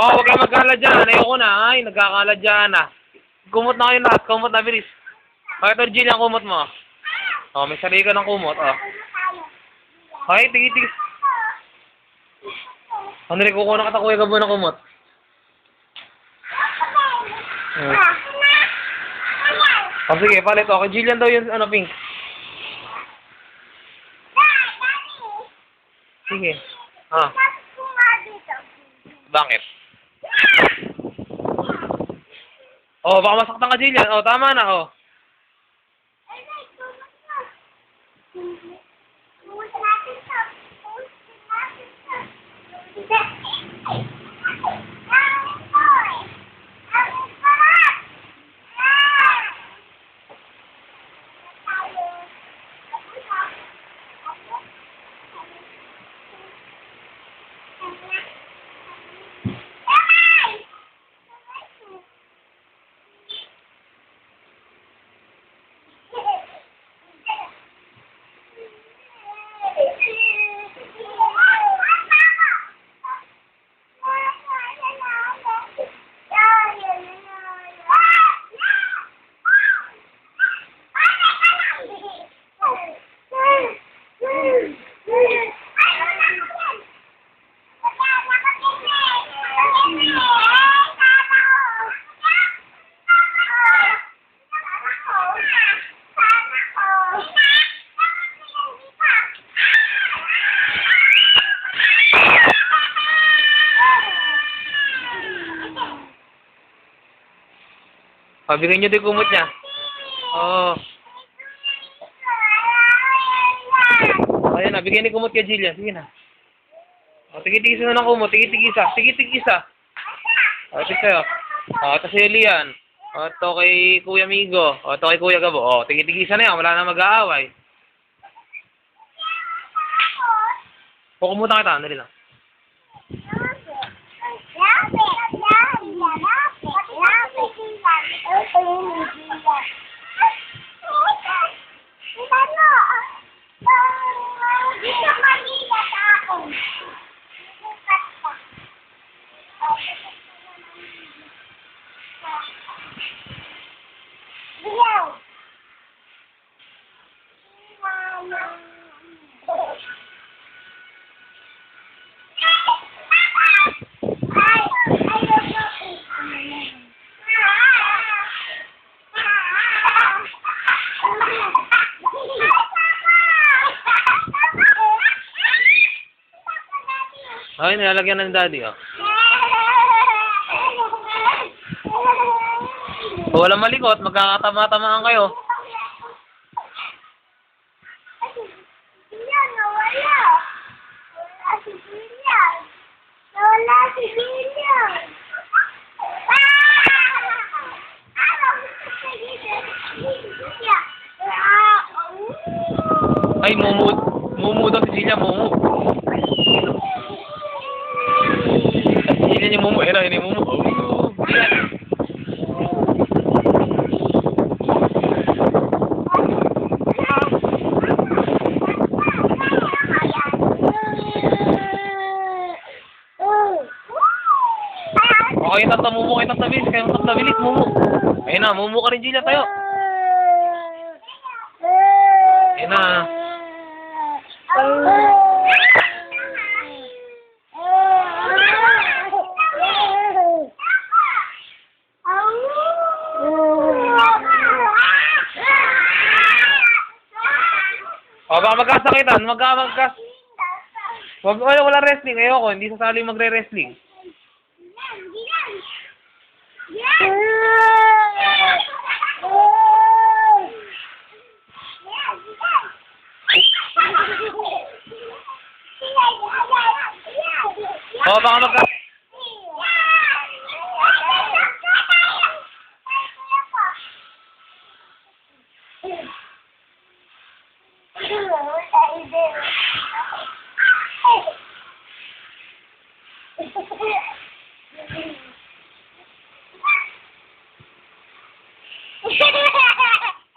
Oh, huwag kang magkalat dyan. Ayoko na. Ay, nagkakalat dyan ah. Kumot na kayo lahat. Kumot na, bilis. Okay, ito, Jill, ang kumot mo. Oh, may sarili ka ng kumot, oh. Okay, tigit-tigit. Andre, kukuha ka Kuya Gabo ng kumot. Oh, sige, palit. Okay, Jillian daw yung ano, pink. Sige. Ah. Bakit? Oh, baka masaktan ka, Jillian. Oh, tama na, oh. Pabigyan nyo din kumot niya. Oo. Ayan na, bigyan ni kumot kay Jillian. Sige na. O, tigit-tigisa na ng kumot. Tigit-tigisa. Tigit-tigisa. O, ito sa'yo. O, ito si Elian. O, ito kay Kuya Migo. O, ito kay Kuya Gabo. O, tigit-tigisa na yan. Wala na mag-aaway. Pukumutan kita. Dali lang. Ay, nilalagyan ng daddy, oh. Kung walang malikot, magkakatama-tamaan kayo. Ay, mumu daw si Jillian, mumu. Jillian yung mumu, ayun yung mumu. Okay, tatlo, mumu kayo tatlo, kayo tatlo, bilis, mumu. Ayun na, mumu ka rin, Jillian, tayo. Ayun na. O, baka magkasakitan, wala wrestling, ayoko, hindi sasali magre-wrestling. O, baka Hello,